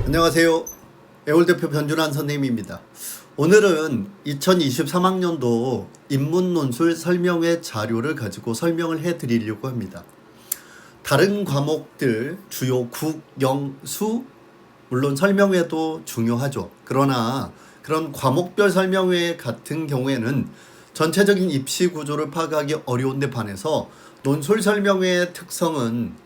안녕하세요. 애월대표 변준환 선생님입니다. 오늘은 2023학년도 인문논술 설명회 자료를 가지고 설명을 해드리려고 합니다. 다른 과목들 주요 국, 영, 수 물론 설명회도 중요하죠. 그러나 그런 과목별 설명회 같은 경우에는 전체적인 입시 구조를 파악하기 어려운데 반해서 논술 설명회의 특성은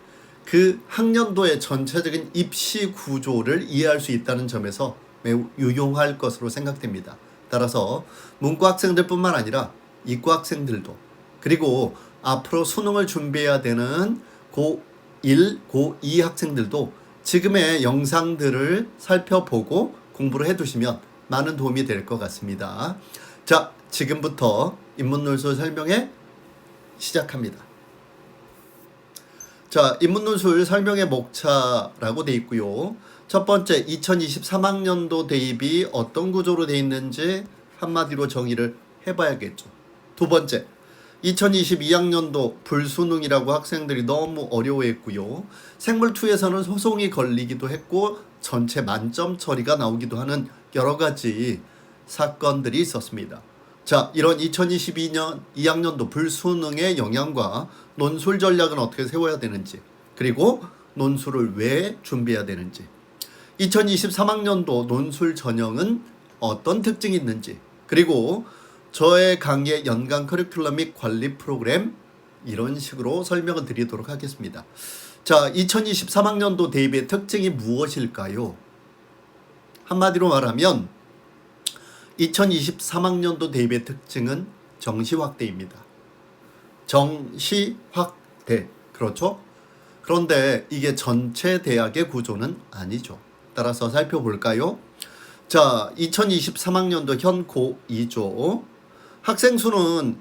그 학년도의 전체적인 입시 구조를 이해할 수 있다는 점에서 매우 유용할 것으로 생각됩니다. 따라서 문과 학생들뿐만 아니라 이과 학생들도, 그리고 앞으로 수능을 준비해야 되는 고1, 고2 학생들도 지금의 영상들을 살펴보고 공부를 해두시면 많은 도움이 될 것 같습니다. 자, 지금부터 인문논술 설명회 시작합니다. 자, 인문논술 설명의 목차라고 되어 있고요. 첫 번째, 2023학년도 대입이 어떤 구조로 되어 있는지 한마디로 정의를 해봐야겠죠. 두 번째, 2022학년도 불수능이라고 학생들이 너무 어려워했고요. 생물2에서는 소송이 걸리기도 했고 전체 만점 처리가 나오기도 하는 여러 가지 사건들이 있었습니다. 자, 이런 2022년 2학년도 불수능의 영향과 논술 전략은 어떻게 세워야 되는지, 그리고 논술을 왜 준비해야 되는지, 2023학년도 논술 전형은 어떤 특징이 있는지, 그리고 저의 강의 연간 커리큘럼 및 관리 프로그램, 이런 식으로 설명을 드리도록 하겠습니다. 자, 2023학년도 대입의 특징이 무엇일까요? 한마디로 말하면 2023학년도 대입의 특징은 정시확대입니다. 정시확대. 그렇죠? 그런데 이게 전체 대학의 구조는 아니죠. 따라서 살펴볼까요? 자, 2023학년도 현 고2조. 학생 수는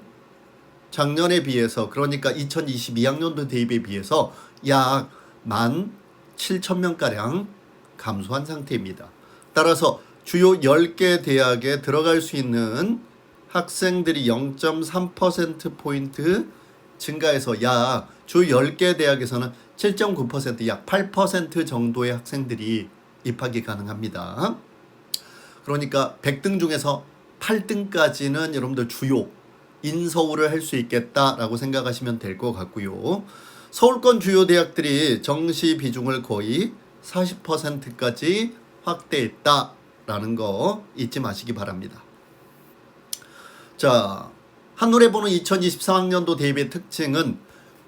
작년에 비해서, 그러니까 2022학년도 대입에 비해서 약 17,000명가량 감소한 상태입니다. 따라서 주요 10개 대학에 들어갈 수 있는 학생들이 0.3%포인트 증가해서 약 주 10개 대학에서는 7.9%, 약 8% 정도의 학생들이 입학이 가능합니다. 그러니까 100등 중에서 8등까지는 여러분들 주요 인서울을 할 수 있겠다라고 생각하시면 될 것 같고요. 서울권 주요 대학들이 정시 비중을 거의 40%까지 확대했다라는 거 잊지 마시기 바랍니다. 자, 한눈에 보는 2023학년도 대입의 특징은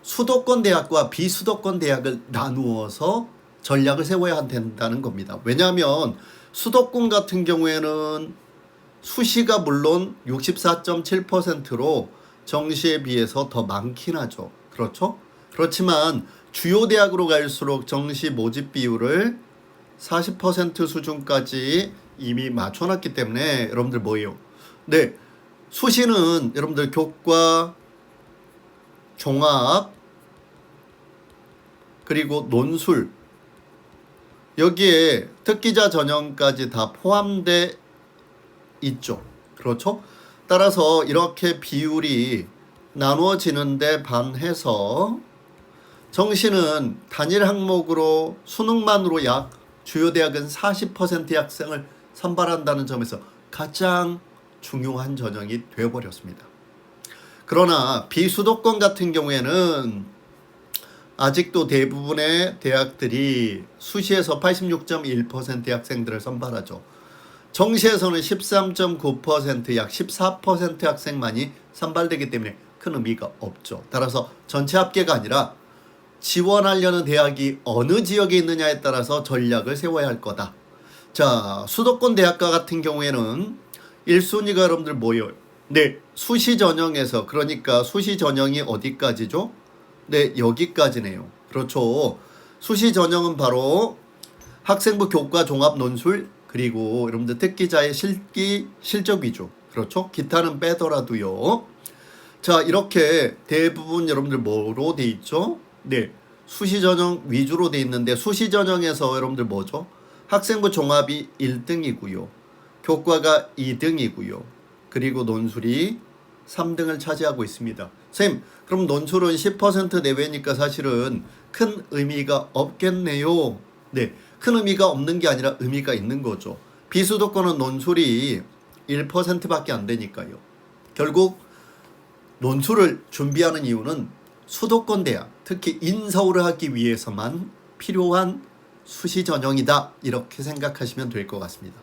수도권 대학과 비수도권 대학을 나누어서 전략을 세워야 된다는 겁니다. 왜냐하면 수도권 같은 경우에는 수시가 물론 64.7%로 정시에 비해서 더 많긴 하죠. 그렇죠? 그렇지만 주요 대학으로 갈수록 정시 모집 비율을 40% 수준까지 이미 맞춰놨기 때문에 여러분들 뭐예요? 네, 수시는 여러분들 교과, 종합, 그리고 논술, 여기에 특기자 전형까지 다 포함돼 있죠. 그렇죠? 따라서 이렇게 비율이 나누어지는데 반해서 정시는 단일 항목으로 수능만으로 약 주요 대학은 40%의 학생을 선발한다는 점에서 가장 중요한 전형이 되어버렸습니다. 그러나 비수도권 같은 경우에는 아직도 대부분의 대학들이 수시에서 86.1%의 학생들을 선발하죠. 정시에서는 13.9%, 약 14% 학생만이 선발되기 때문에 큰 의미가 없죠. 따라서 전체 합계가 아니라 지원하려는 대학이 어느 지역에 있느냐에 따라서 전략을 세워야 할 거다. 자, 수도권 대학과 같은 경우에는 1순위가 여러분들 뭐예요? 네, 수시 전형에서, 그러니까 수시 전형이 어디까지죠? 네, 여기까지네요. 그렇죠. 수시 전형은 바로 학생부 교과 종합 논술, 그리고 여러분들 특기자의 실기 실적 위주. 그렇죠. 기타는 빼더라도요. 자, 이렇게 대부분 여러분들 뭐로 돼 있죠? 네, 수시 전형 위주로 돼 있는데, 수시 전형에서 여러분들 뭐죠? 학생부 종합이 1등이고요. 교과가 2등이고요. 그리고 논술이 3등을 차지하고 있습니다. 선생님, 그럼 논술은 10% 내외니까 사실은 큰 의미가 없겠네요. 네, 큰 의미가 없는 게 아니라 의미가 있는 거죠. 비수도권은 논술이 1%밖에 안 되니까요. 결국 논술을 준비하는 이유는 수도권 대학, 특히 인서울을 하기 위해서만 필요한 수시 전형이다. 이렇게 생각하시면 될 것 같습니다.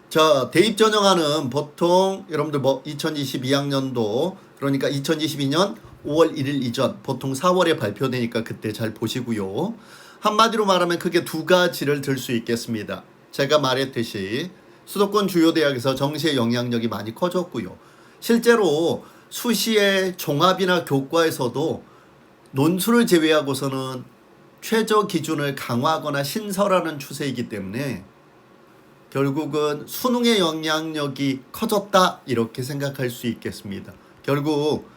자, 대입 전형안은 보통 여러분들 2022학년도 그러니까 2022년 5월 1일 이전 보통 4월에 발표되니까 그때 잘 보시고요. 한마디로 말하면 크게 두 가지를 들 수 있겠습니다. 제가 말했듯이 수도권 주요 대학에서 정시의 영향력이 많이 커졌고요. 실제로 수시의 종합이나 교과에서도 논술을 제외하고서는 최저 기준을 강화하거나 신설하는 추세이기 때문에 결국은 수능의 영향력이 커졌다 이렇게 생각할 수 있겠습니다. 결국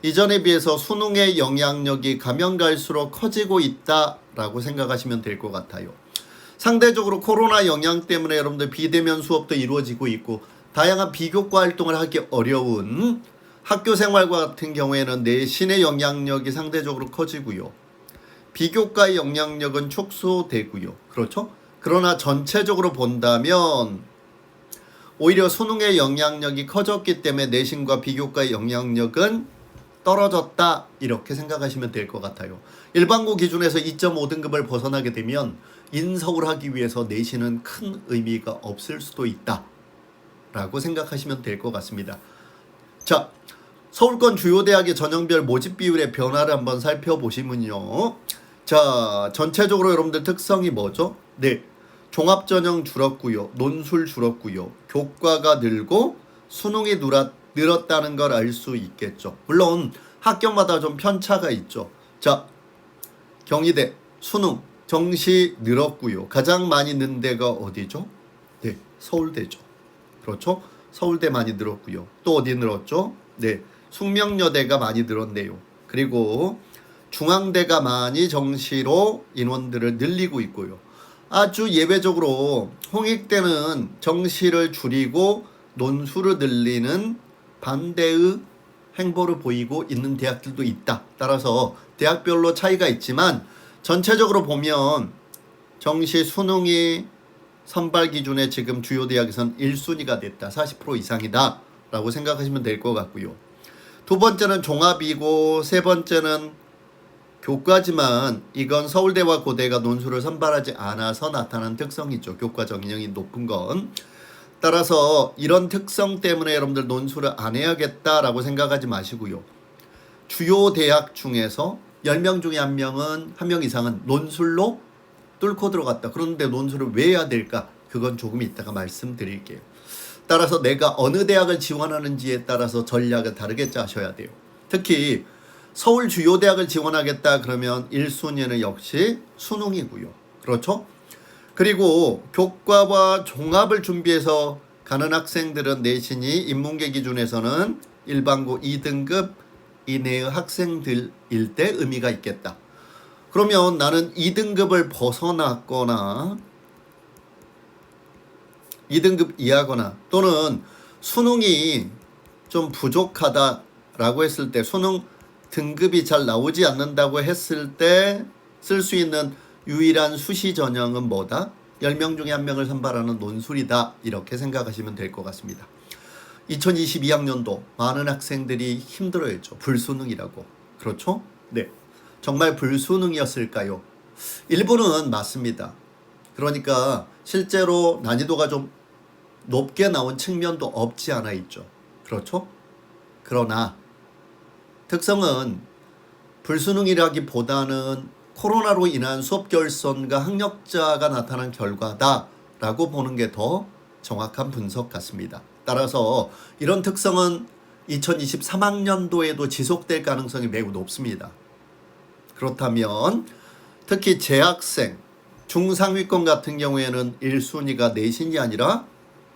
이전에 비해서 수능의 영향력이 가면 갈수록 커지고 있다라고 생각하시면 될 것 같아요. 상대적으로 코로나 영향 때문에 여러분들 비대면 수업도 이루어지고 있고 다양한 비교과 활동을 하기 어려운 학교 생활과 같은 경우에는 내신의 영향력이 상대적으로 커지고요. 비교과의 영향력은 축소되고요. 그렇죠? 그러나 전체적으로 본다면 오히려 수능의 영향력이 커졌기 때문에 내신과 비교과의 영향력은 떨어졌다 이렇게 생각하시면 될 것 같아요. 일반고 기준에서 2.5등급을 벗어나게 되면 인서울 하기 위해서 내신은 큰 의미가 없을 수도 있다 라고 생각하시면 될 것 같습니다. 자, 서울권 주요 대학의 전형별 모집 비율의 변화를 한번 살펴보시면요. 자, 전체적으로 여러분들 특성이 뭐죠? 네, 종합전형 줄었고요. 논술 줄었고요. 교과가 늘고 수능이 늘었다는 걸 알 수 있겠죠. 물론 학교마다 좀 편차가 있죠. 자, 경희대, 수능, 정시 늘었고요. 가장 많이 는 데가 어디죠? 네, 서울대죠. 그렇죠? 서울대 많이 늘었고요. 또 어디 늘었죠? 네, 숙명여대가 많이 늘었네요. 그리고 중앙대가 많이 정시로 인원들을 늘리고 있고요. 아주 예외적으로 홍익대는 정시를 줄이고 논술을 늘리는 반대의 행보를 보이고 있는 대학들도 있다. 따라서 대학별로 차이가 있지만 전체적으로 보면 정시 수능이 선발 기준에 지금 주요 대학에서는 1순위가 됐다. 40% 이상이다 라고 생각하시면 될 것 같고요. 두 번째는 종합이고 세 번째는 교과지만 이건 서울대와 고대가 논술을 선발하지 않아서 나타난 특성이죠. 교과 정인형이 높은 건. 따라서 이런 특성 때문에 여러분들 논술을 안 해야겠다라고 생각하지 마시고요. 주요 대학 중에서 10명 중에 한 명 이상은 논술로 뚫고 들어갔다. 그런데 논술을 왜 해야 될까? 그건 조금 이따가 말씀드릴게요. 따라서 내가 어느 대학을 지원하는지에 따라서 전략을 다르게 짜셔야 돼요. 특히 서울 주요 대학을 지원하겠다 그러면 1순위는 역시 수능이고요. 그렇죠? 그리고 교과와 종합을 준비해서 가는 학생들은 내신이 인문계 기준에서는 일반고 2등급 이내의 학생들일 때 의미가 있겠다. 그러면 나는 2등급을 벗어났거나 2등급 이하거나 또는 수능이 좀 부족하다라고 했을 때 수능 등급이 잘 나오지 않는다고 했을 때 쓸 수 있는 유일한 수시 전형은 뭐다? 10명 중에 1명을 선발하는 논술이다. 이렇게 생각하시면 될 것 같습니다. 2022학년도 많은 학생들이 힘들어했죠. 불수능이라고. 그렇죠? 네. 정말 불수능이었을까요? 일부는 맞습니다. 그러니까 실제로 난이도가 좀 높게 나온 측면도 없지 않아 있죠. 그렇죠? 그러나 특성은 불수능이라기보다는 코로나로 인한 수업 결손과 학력자가 나타난 결과다라고 보는 게 더 정확한 분석 같습니다. 따라서 이런 특성은 2023학년도에도 지속될 가능성이 매우 높습니다. 그렇다면 특히 재학생, 중상위권 같은 경우에는 1순위가 내신이 아니라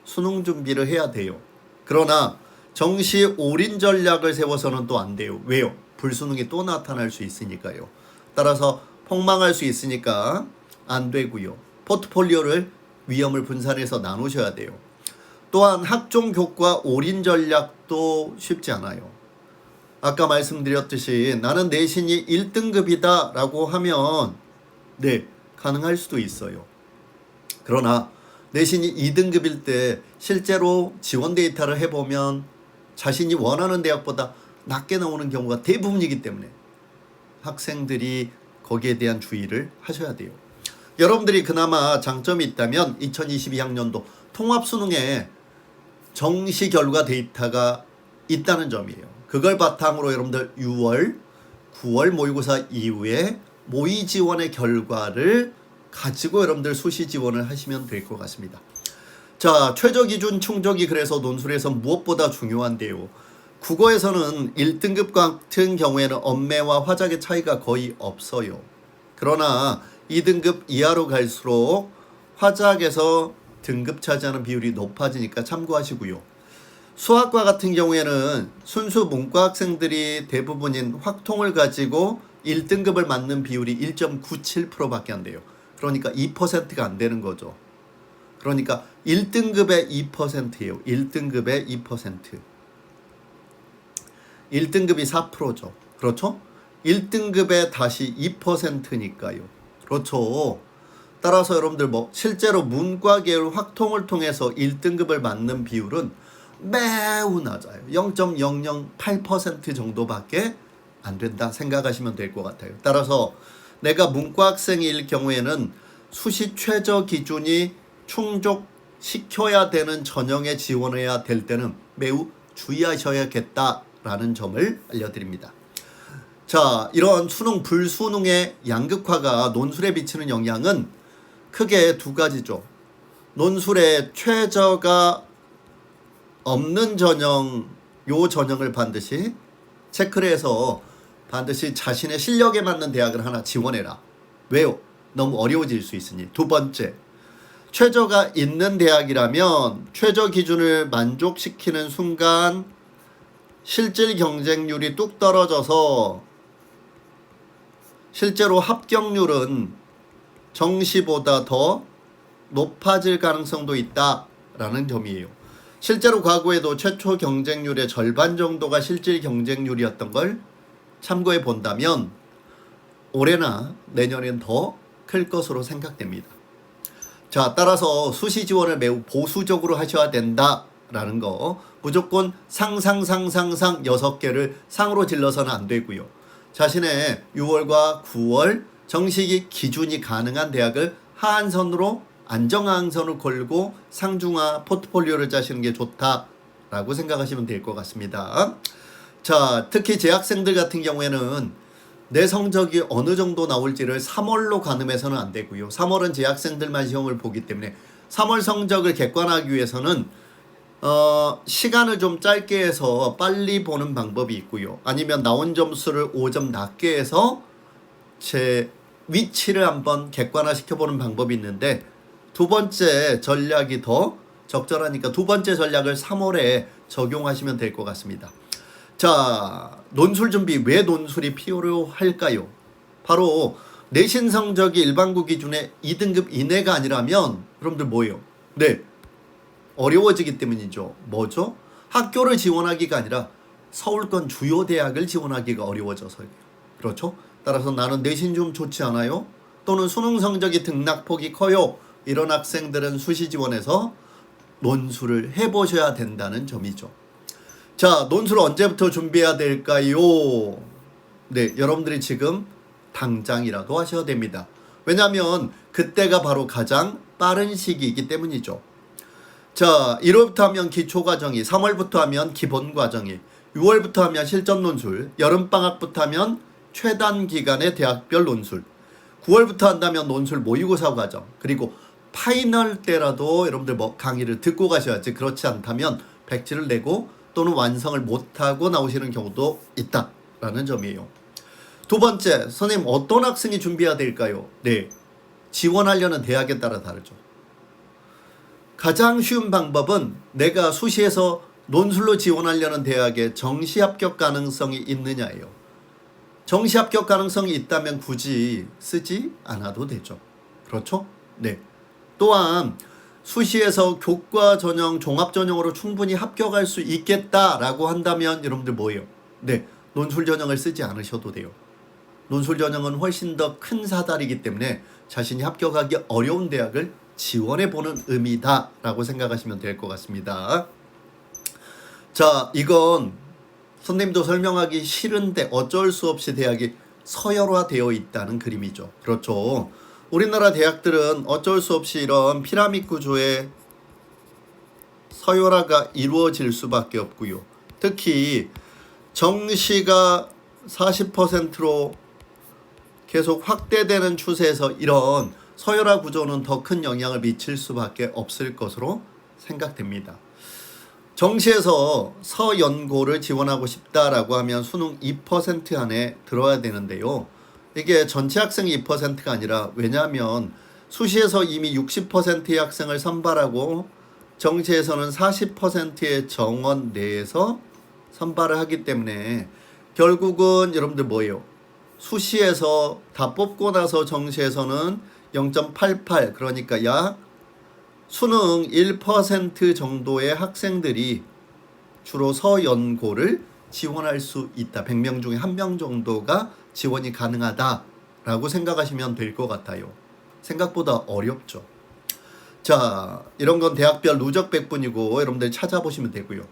수능 준비를 해야 돼요. 그러나 정시 올인 전략을 세워서는 또 안 돼요. 왜요? 불수능이 또 나타날 수 있으니까요. 따라서 폭망할 수 있으니까 안 되고요. 포트폴리오를 위험을 분산해서 나누셔야 돼요. 또한 학종 교과 올인 전략도 쉽지 않아요. 아까 말씀드렸듯이 나는 내신이 1등급이다 라고 하면 네, 가능할 수도 있어요. 그러나 내신이 2등급일 때 실제로 지원 데이터를 해보면 자신이 원하는 대학보다 낮게 나오는 경우가 대부분이기 때문에 학생들이 거기에 대한 주의를 하셔야 돼요. 여러분들이 그나마 장점이 있다면 2022학년도 통합수능에 정시 결과 데이터가 있다는 점이에요. 그걸 바탕으로 여러분들 6월, 9월 모의고사 이후에 모의 지원의 결과를 가지고 여러분들 수시 지원을 하시면 될 것 같습니다. 자, 최저 기준 충족이 그래서 논술에서 무엇보다 중요한데요. 국어에서는 1등급 같은 경우에는 언매와 화작의 차이가 거의 없어요. 그러나 2등급 이하로 갈수록 화작에서 등급 차지하는 비율이 높아지니까 참고하시고요. 수학과 같은 경우에는 순수 문과 학생들이 대부분인 확통을 가지고 1등급을 맞는 비율이 1.97%밖에 안 돼요. 그러니까 2%가 안 되는 거죠. 그러니까 1등급의 2%예요. 1등급의 2%. 1등급이 4%죠. 그렇죠? 1등급에 다시 2%니까요. 그렇죠. 따라서 여러분들 실제로 문과 계열 확통을 통해서 1등급을 맞는 비율은 매우 낮아요. 0.008% 정도밖에 안 된다 생각하시면 될 것 같아요. 따라서 내가 문과 학생일 경우에는 수시 최저 기준이 충족시켜야 되는 전형에 지원해야 될 때는 매우 주의하셔야겠다라는 점을 알려드립니다. 자, 이런 수능 불수능의 양극화가 논술에 미치는 영향은 크게 두 가지죠. 논술에 최저가 없는 전형, 요 전형을 반드시 체크를 해서 반드시 자신의 실력에 맞는 대학을 하나 지원해라. 왜요? 너무 어려워질 수 있으니. 두 번째, 최저가 있는 대학이라면 최저 기준을 만족시키는 순간 실질 경쟁률이 뚝 떨어져서 실제로 합격률은 정시보다 더 높아질 가능성도 있다라는 점이에요. 실제로 과거에도 최초 경쟁률의 절반 정도가 실질 경쟁률이었던 걸 참고해 본다면 올해나 내년엔 더 클 것으로 생각됩니다. 자, 따라서 수시 지원을 매우 보수적으로 하셔야 된다라는 거. 무조건 상상 6개를 상으로 질러서는 안 되고요. 자신의 6월과 9월 정시기 기준이 가능한 대학을 하한선으로 안정하한선을 걸고 상중하 포트폴리오를 짜시는 게 좋다라고 생각하시면 될 것 같습니다. 자, 특히 재학생들 같은 경우에는 내 성적이 어느 정도 나올지를 3월로 가늠해서는 안 되고요. 3월은 재학생들만 시험을 보기 때문에 3월 성적을 객관하기 위해서는 시간을 좀 짧게 해서 빨리 보는 방법이 있고요. 아니면 나온 점수를 5점 낮게 해서 제 위치를 한번 객관화시켜보는 방법이 있는데 두 번째 전략이 더 적절하니까 두 번째 전략을 3월에 적용하시면 될 것 같습니다. 자, 논술 준비. 왜 논술이 필요할까요? 바로 내신 성적이 일반고 기준의 2등급 이내가 아니라면 여러분들 뭐예요? 네, 어려워지기 때문이죠. 뭐죠? 학교를 지원하기가 아니라 서울권 주요 대학을 지원하기가 어려워져서요. 그렇죠? 따라서 나는 내신 좀 좋지 않아요? 또는 수능 성적이 등락폭이 커요. 이런 학생들은 수시 지원에서 논술을 해보셔야 된다는 점이죠. 자, 논술 언제부터 준비해야 될까요? 네, 여러분들이 지금 당장이라도 하셔야 됩니다. 왜냐하면 그때가 바로 가장 빠른 시기이기 때문이죠. 자, 1월부터 하면 기초과정이, 3월부터 하면 기본과정이, 6월부터 하면 실전논술, 여름방학부터 하면 최단 기간의 대학별 논술, 9월부터 한다면 논술 모의고사 과정, 그리고 파이널 때라도 여러분들 강의를 듣고 가셔야지. 그렇지 않다면 백지를 내고 또는 완성을 못하고 나오시는 경우도 있다라는 점이에요. 두 번째, 선생님 어떤 학생이 준비해야 될까요? 네, 지원하려는 대학에 따라 다르죠. 가장 쉬운 방법은 내가 수시에서 논술로 지원하려는 대학에 정시 합격 가능성이 있느냐예요. 정시 합격 가능성이 있다면 굳이 쓰지 않아도 되죠. 그렇죠? 네. 또한 수시에서 교과 전형, 종합 전형으로 충분히 합격할 수 있겠다라고 한다면 여러분들 뭐예요? 네, 논술 전형을 쓰지 않으셔도 돼요. 논술 전형은 훨씬 더 큰 사다리이기 때문에 자신이 합격하기 어려운 대학을 지원해보는 의미다라고 생각하시면 될 것 같습니다. 자, 이건 선생님도 설명하기 싫은데 어쩔 수 없이 대학이 서열화되어 있다는 그림이죠. 그렇죠. 우리나라 대학들은 어쩔 수 없이 이런 피라미드 구조의 서열화가 이루어질 수밖에 없고요. 특히 정시가 40%로 계속 확대되는 추세에서 이런 서열화 구조는 더 큰 영향을 미칠 수밖에 없을 것으로 생각됩니다. 정시에서 서연고를 지원하고 싶다라고 하면 수능 2% 안에 들어야 되는데요. 이게 전체 학생이 2%가 아니라, 왜냐하면 수시에서 이미 60%의 학생을 선발하고 정시에서는 40%의 정원 내에서 선발을 하기 때문에 결국은 여러분들 뭐예요? 수시에서 다 뽑고 나서 정시에서는 0.88, 그러니까 약 수능 1% 정도의 학생들이 주로 서연고를 지원할 수 있다. 100명 중에 1명 정도가 지원이 가능하다라고 생각하시면 될 것 같아요. 생각보다 어렵죠. 자, 이런 건 대학별 누적 백분이고 여러분들 찾아보시면 되고요.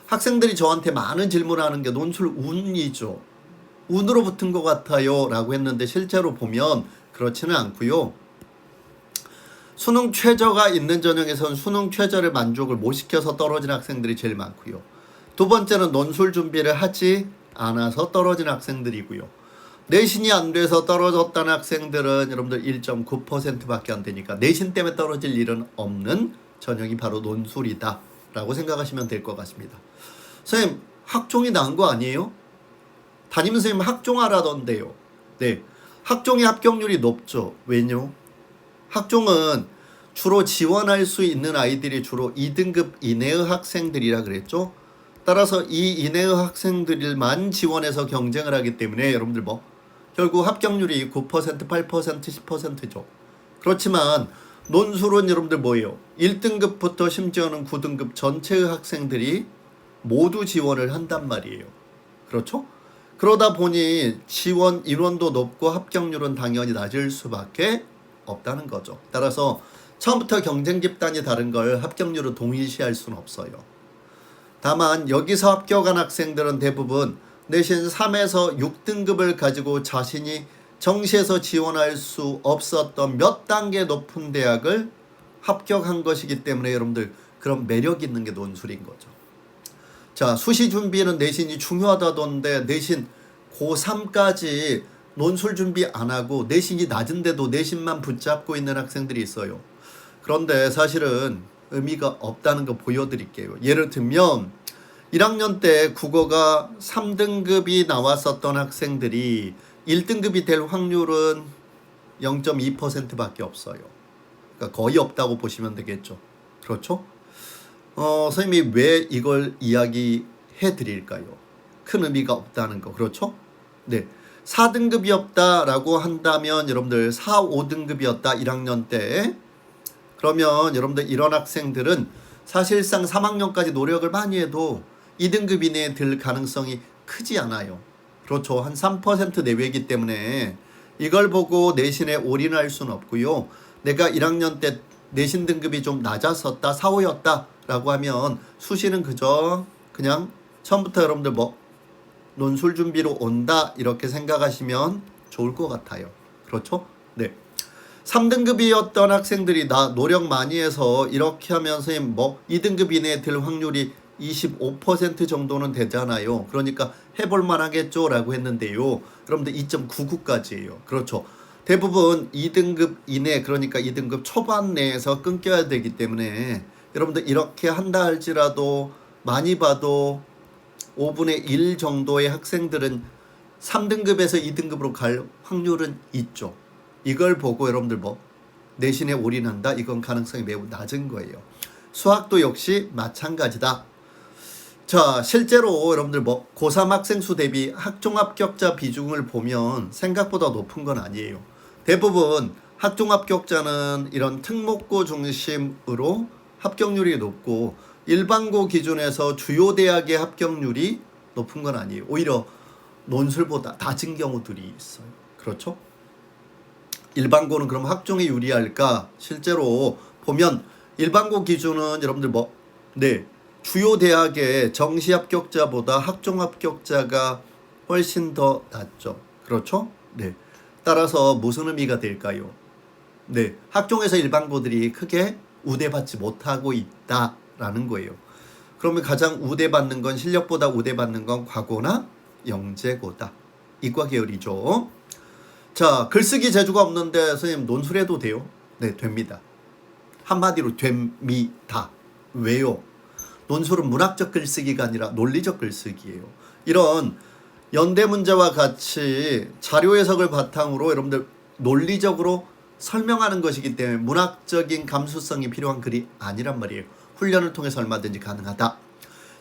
학생들이 저한테 많은 질문을 하는 게 논술 운이죠. 운으로 붙은 것 같아요 라고 했는데 실제로 보면 그렇지는 않고요. 수능 최저가 있는 전형에서는 수능 최저를 만족을 못 시켜서 떨어진 학생들이 제일 많고요. 두 번째는 논술 준비를 하지 않아서 떨어진 학생들이고요. 내신이 안 돼서 떨어졌다는 학생들은 여러분들 1.9%밖에 안 되니까 내신 때문에 떨어질 일은 없는 전형이 바로 논술이다 라고 생각하시면 될 것 같습니다. 선생님, 학종이 나은 거 아니에요? 담임 선생님 학종하라던데요. 네, 학종의 합격률이 높죠. 왜요? 학종은 주로 지원할 수 있는 아이들이 주로 2등급 이내의 학생들이라 그랬죠. 따라서 이 이내의 학생들만 지원해서 경쟁을 하기 때문에 여러분들 결국 합격률이 9%, 8%, 10%죠. 그렇지만 논술은 여러분들 뭐예요? 1등급부터 심지어는 9등급 전체의 학생들이 모두 지원을 한단 말이에요. 그렇죠? 그러다 보니 지원 인원도 높고 합격률은 당연히 낮을 수밖에 없다는 거죠. 따라서 처음부터 경쟁 집단이 다른 걸 합격률을 동일시할 수는 없어요. 다만 여기서 합격한 학생들은 대부분 내신 3에서 6등급을 가지고 자신이 정시에서 지원할 수 없었던 몇 단계 높은 대학을 합격한 것이기 때문에 여러분들 그런 매력 있는 게 논술인 거죠. 자, 수시 준비는 내신이 중요하다던데 내신 고3까지 논술 준비 안 하고 내신이 낮은데도 내신만 붙잡고 있는 학생들이 있어요. 그런데 사실은 의미가 없다는 거 보여드릴게요. 예를 들면 1학년 때 국어가 3등급이 나왔었던 학생들이 1등급이 될 확률은 0.2%밖에 없어요. 그러니까 거의 없다고 보시면 되겠죠. 그렇죠? 선생님이 왜 이걸 이야기해 드릴까요? 큰 의미가 없다는 거. 그렇죠? 네. 4등급이었다라고 한다면 여러분들 4, 5등급이었다 1학년 때, 그러면 여러분들 이런 학생들은 사실상 3학년까지 노력을 많이 해도 2등급 이내에 들 가능성이 크지 않아요. 그렇죠. 한 3% 내외이기 때문에 이걸 보고 내신에 올인할 수는 없고요. 내가 1학년 때 내신 등급이 좀 낮았었다, 4, 5였다 라고 하면 수시는 그냥 처음부터 여러분들 논술 준비로 온다 이렇게 생각하시면 좋을 것 같아요. 그렇죠? 네. 3등급이었던 학생들이 나 노력 많이 해서 이렇게 하면 선생님 2등급 이내에 들 확률이 25% 정도는 되잖아요. 그러니까 해볼 만하겠죠 라고 했는데요. 여러분들 2.99까지예요. 그렇죠. 대부분 2등급 이내, 그러니까 2등급 초반 내에서 끊겨야 되기 때문에 여러분들 이렇게 한다 할지라도 많이 봐도 5분의 1 정도의 학생들은 3등급에서 2등급으로 갈 확률은 있죠. 이걸 보고 여러분들 내신에 올인한다? 이건 가능성이 매우 낮은 거예요. 수학도 역시 마찬가지다. 자, 실제로 여러분들 고3 학생 수 대비 학종 합격자 비중을 보면 생각보다 높은 건 아니에요. 대부분 학종 합격자는 이런 특목고 중심으로 합격률이 높고 일반고 기준에서 주요 대학의 합격률이 높은 건 아니에요. 오히려 논술보다 낮은 경우들이 있어요. 그렇죠? 일반고는 그럼 학종에 유리할까? 실제로 보면 일반고 기준은 여러분들 주요 대학의 정시 합격자보다 학종 합격자가 훨씬 더 낮죠. 그렇죠? 네. 따라서 무슨 의미가 될까요? 네. 학종에서 일반고들이 크게 우대받지 못하고 있다라는 거예요. 그러면 가장 우대받는 건 실력보다 우대받는 건 과고나 영재고다. 이과 계열이죠. 자, 글쓰기 재주가 없는데 선생님 논술해도 돼요? 네, 됩니다. 한마디로 됩니다. 왜요? 논술은 문학적 글쓰기가 아니라 논리적 글쓰기예요. 이런 연대 문제와 같이 자료 해석을 바탕으로 여러분들 논리적으로 설명하는 것이기 때문에 문학적인 감수성이 필요한 글이 아니란 말이에요. 훈련을 통해서 얼마든지 가능하다.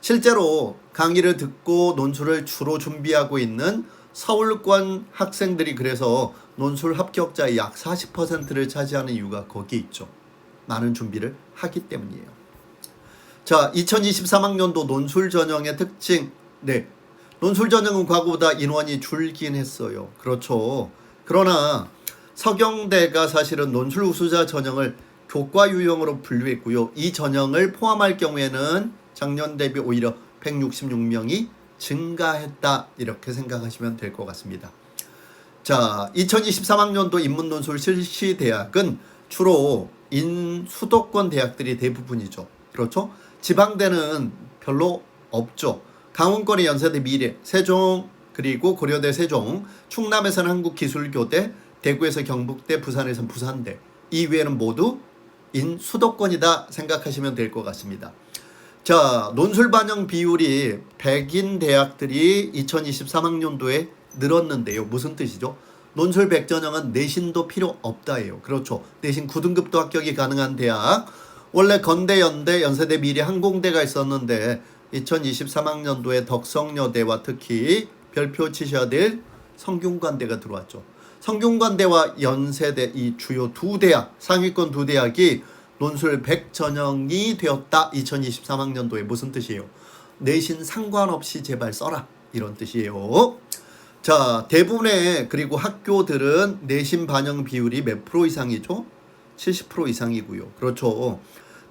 실제로 강의를 듣고 논술을 주로 준비하고 있는 서울권 학생들이 그래서 논술 합격자의 약 40%를 차지하는 이유가 거기에 있죠. 많은 준비를 하기 때문이에요. 자, 2023학년도 논술 전형의 특징. 네, 논술 전형은 과거보다 인원이 줄긴 했어요. 그렇죠. 그러나 서경대가 사실은 논술 우수자 전형을 교과 유형으로 분류했고요. 이 전형을 포함할 경우에는 작년 대비 오히려 166명이 증가했다. 이렇게 생각하시면 될 것 같습니다. 자, 2023학년도 인문논술 실시대학은 주로 수도권 대학들이 대부분이죠. 그렇죠? 지방대는 별로 없죠. 강원권의 연세대 미래, 세종, 그리고 고려대 세종, 충남에서는 한국기술교대, 대구에서 경북대, 부산에서는 부산대. 이 외에는 모두 수도권이다 생각하시면 될 것 같습니다. 자, 논술 반영 비율이 백인 대학들이 2023학년도에 늘었는데요. 무슨 뜻이죠? 논술 100전형은 내신도 필요 없다예요. 그렇죠. 내신 9등급도 합격이 가능한 대학. 원래 건대, 연대, 연세대, 미래, 항공대가 있었는데 2023학년도에 덕성여대와 특히 별표 치셔야 될 성균관대가 들어왔죠. 성균관대와 연세대 이 주요 두 대학, 상위권 두 대학이 논술 100전형이 되었다. 2023학년도에 무슨 뜻이에요? 내신 상관없이 제발 써라. 이런 뜻이에요. 자, 대부분의 그리고 학교들은 내신 반영 비율이 몇 프로 이상이죠? 70% 이상이고요. 그렇죠.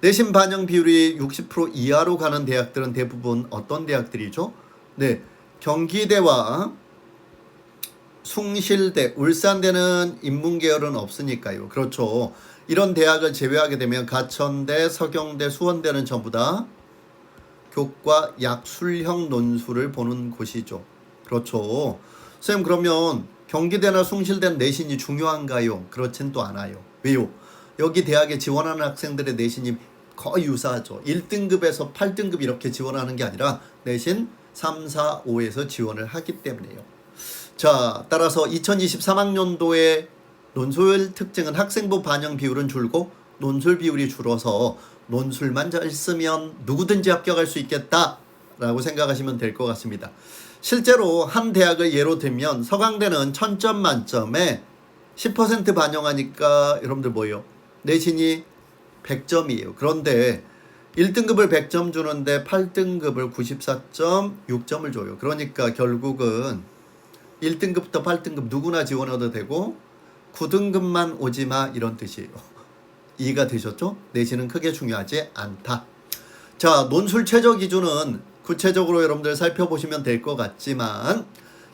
내신 반영 비율이 60% 이하로 가는 대학들은 대부분 어떤 대학들이죠? 네, 경기대와 숭실대, 울산대는 인문계열은 없으니까요. 그렇죠. 이런 대학을 제외하게 되면 가천대, 서경대, 수원대는 전부 다 교과 약술형 논술을 보는 곳이죠. 그렇죠. 선생님, 그러면 경기대나 숭실대는 내신이 중요한가요? 그렇진 또 않아요. 왜요? 여기 대학에 지원하는 학생들의 내신이 거의 유사하죠. 1등급에서 8등급 이렇게 지원하는 게 아니라 내신 3, 4, 5에서 지원을 하기 때문이에요. 자, 따라서 2023학년도의 논술 특징은 학생부 반영 비율은 줄고 논술 비율이 줄어서 논술만 잘 쓰면 누구든지 합격할 수 있겠다라고 생각하시면 될 것 같습니다. 실제로 한 대학을 예로 들면 서강대는 1000점 만점에 10% 반영하니까 여러분들 뭐예요? 내신이 100점이에요. 그런데 1등급을 100점 주는데 8등급을 94.6점을 줘요. 그러니까 결국은 1등급부터 8등급 누구나 지원해도 되고 9등급만 오지마 이런 뜻이에요. 이해가 되셨죠? 내신은 크게 중요하지 않다. 자, 논술 최저 기준은 구체적으로 여러분들 살펴보시면 될 것 같지만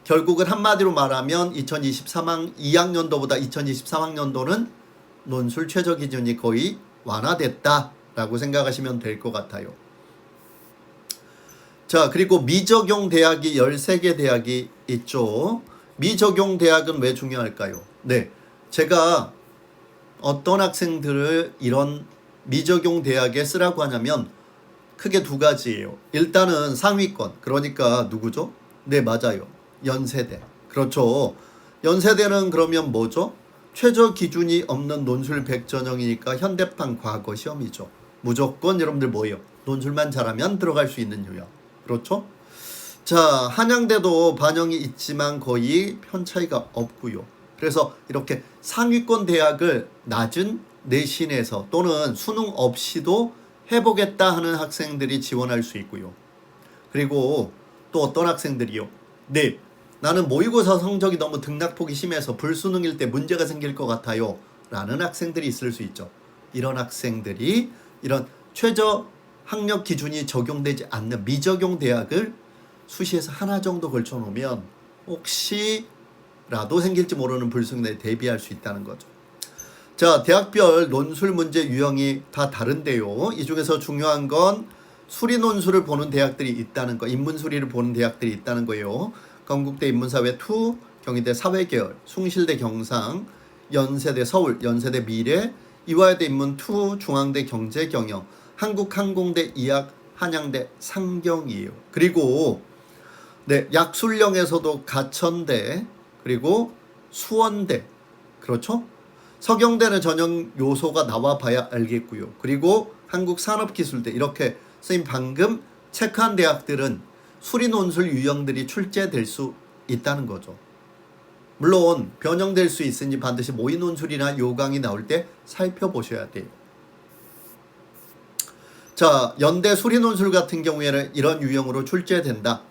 결국은 한마디로 말하면 2학년도보다 2023학년도는 논술 최저 기준이 거의 완화됐다라고 생각하시면 될 것 같아요. 자, 그리고 미적용 대학이 13개 대학이 있죠. 미적용 대학은 왜 중요할까요? 네, 제가 어떤 학생들을 이런 미적용 대학에 쓰라고 하냐면 크게 두 가지예요. 일단은 상위권, 그러니까 누구죠? 네, 맞아요. 연세대. 그렇죠. 연세대는 그러면 뭐죠? 최저 기준이 없는 논술 100전형이니까 현대판 과거 시험이죠. 무조건 여러분들 뭐예요? 논술만 잘하면 들어갈 수 있는 유형. 그렇죠? 자, 한양대도 반영이 있지만 거의 편 차이가 없고요. 그래서 이렇게 상위권 대학을 낮은 내신에서 또는 수능 없이도 해보겠다 하는 학생들이 지원할 수 있고요. 그리고 또 어떤 학생들이요? 네, 나는 모의고사 성적이 너무 등락폭이 심해서 불수능일 때 문제가 생길 것 같아요 라는 학생들이 있을 수 있죠. 이런 학생들이 이런 최저 학력 기준이 적용되지 않는 미적용 대학을 수시에서 하나 정도 걸쳐 놓으면 혹시라도 생길지 모르는 불수능에 대비할 수 있다는 거죠. 자, 대학별 논술 문제 유형이 다 다른데요. 이 중에서 중요한 건 수리 논술을 보는 대학들이 있다는 거, 인문수리를 보는 대학들이 있다는 거예요. 건국대 인문사회 2, 경희대 사회계열, 숭실대 경상, 연세대 서울, 연세대 미래, 이화여대 인문 2, 중앙대 경제경영, 한국항공대 이학, 한양대 상경이에요. 그리고 네, 약술령에서도 가천대, 그리고 수원대, 그렇죠? 서경대는 전형 요소가 나와 봐야 알겠고요. 그리고 한국산업기술대, 이렇게 선생님 방금 체크한 대학들은 수리 논술 유형들이 출제될 수 있다는 거죠. 물론 변형될 수 있으니 반드시 모의 논술이나 요강이 나올 때 살펴보셔야 돼요. 자, 연대 수리 논술 같은 경우에는 이런 유형으로 출제된다.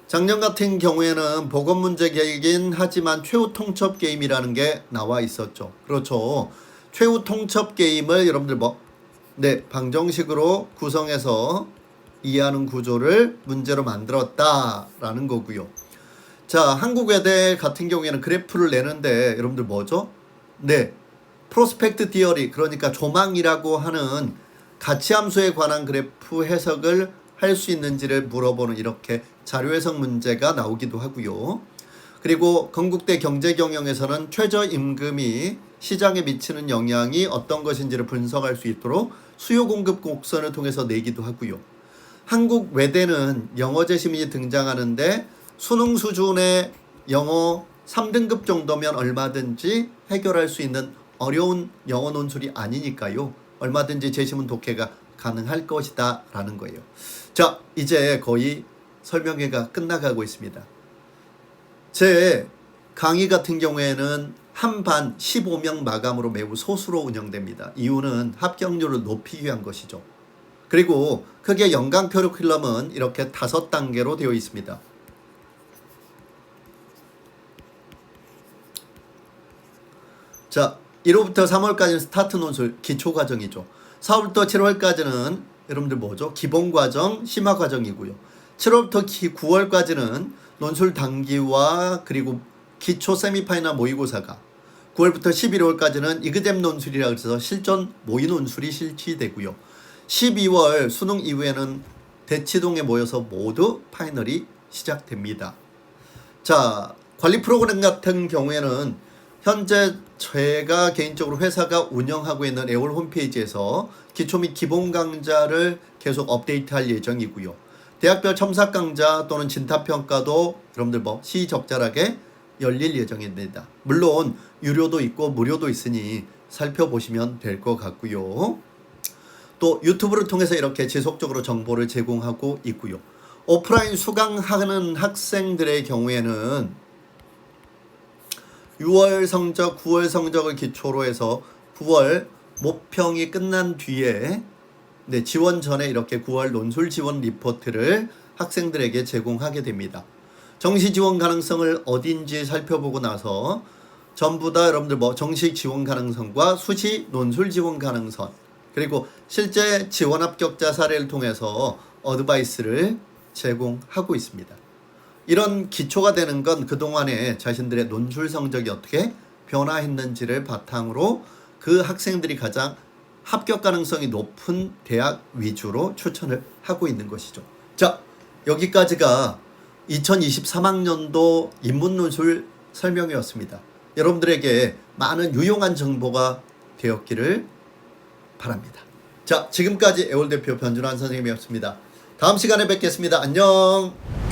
작년 같은 경우에는 보건 문제이긴 하지만 최후 통첩 게임이라는 게 나와 있었죠. 그렇죠. 최후 통첩 게임을 여러분들 방정식으로 구성해서 이해하는 구조를 문제로 만들었다라는 거고요. 자, 한국외대 같은 경우에는 그래프를 내는데 여러분들 뭐죠? 네, 프로스펙트 디어리, 그러니까 조망이라고 하는 가치함수에 관한 그래프 해석을 할 수 있는지를 물어보는 이렇게 자료 해석 문제가 나오기도 하고요. 그리고 건국대 경제경영에서는 최저임금이 시장에 미치는 영향이 어떤 것인지를 분석할 수 있도록 수요 공급 곡선을 통해서 내기도 하고요. 한국 외대는 영어 재시민이 등장하는데 수능 수준의 영어 3등급 정도면 얼마든지 해결할 수 있는 어려운 영어 논술이 아니니까요. 얼마든지 재시문 독해가 가능할 것이다 라는 거예요. 자, 이제 거의 설명회가 끝나가고 있습니다. 제 강의 같은 경우에는 한 반 15명 마감으로 매우 소수로 운영됩니다. 이유는 합격률을 높이기 위한 것이죠. 그리고 크게 연강 커리큘럼은 이렇게 5단계로 되어 있습니다. 자, 1호부터 3월까지는 스타트 논술 기초 과정이죠. 4월부터 7월까지는 여러분들 뭐죠? 기본 과정, 심화 과정이고요. 7월부터 9월까지는 논술 단기와 그리고 기초 세미파이널 모의고사가, 9월부터 11월까지는 이그잼 논술이라 해서 실전 모의 논술이 실시되고요. 12월 수능 이후에는 대치동에 모여서 모두 파이널이 시작됩니다. 자, 관리 프로그램 같은 경우에는 현재 제가 개인적으로 회사가 운영하고 있는 에올 홈페이지에서 기초 및 기본 강좌를 계속 업데이트할 예정이고요. 대학별 첨삭 강좌 또는 진탑평가도 여러분들 시적절하게 열릴 예정입니다. 물론 유료도 있고 무료도 있으니 살펴보시면 될 것 같고요. 또 유튜브를 통해서 이렇게 지속적으로 정보를 제공하고 있고요. 오프라인 수강하는 학생들의 경우에는 6월 성적, 9월 성적을 기초로 해서 9월 모평이 끝난 뒤에 지원 전에 이렇게 9월 논술 지원 리포트를 학생들에게 제공하게 됩니다. 정시 지원 가능성을 어딘지 살펴보고 나서 전부 다 여러분들 정식 지원 가능성과 수시 논술 지원 가능성, 그리고 실제 지원 합격자 사례를 통해서 어드바이스를 제공하고 있습니다. 이런 기초가 되는 건 그동안에 자신들의 논술 성적이 어떻게 변화했는지를 바탕으로 그 학생들이 가장 합격 가능성이 높은 대학 위주로 추천을 하고 있는 것이죠. 자, 여기까지가 2023학년도 인문논술 설명이었습니다. 여러분들에게 많은 유용한 정보가 되었기를 바랍니다. 자, 지금까지 애월대표 변준환 선생님이었습니다. 다음 시간에 뵙겠습니다. 안녕.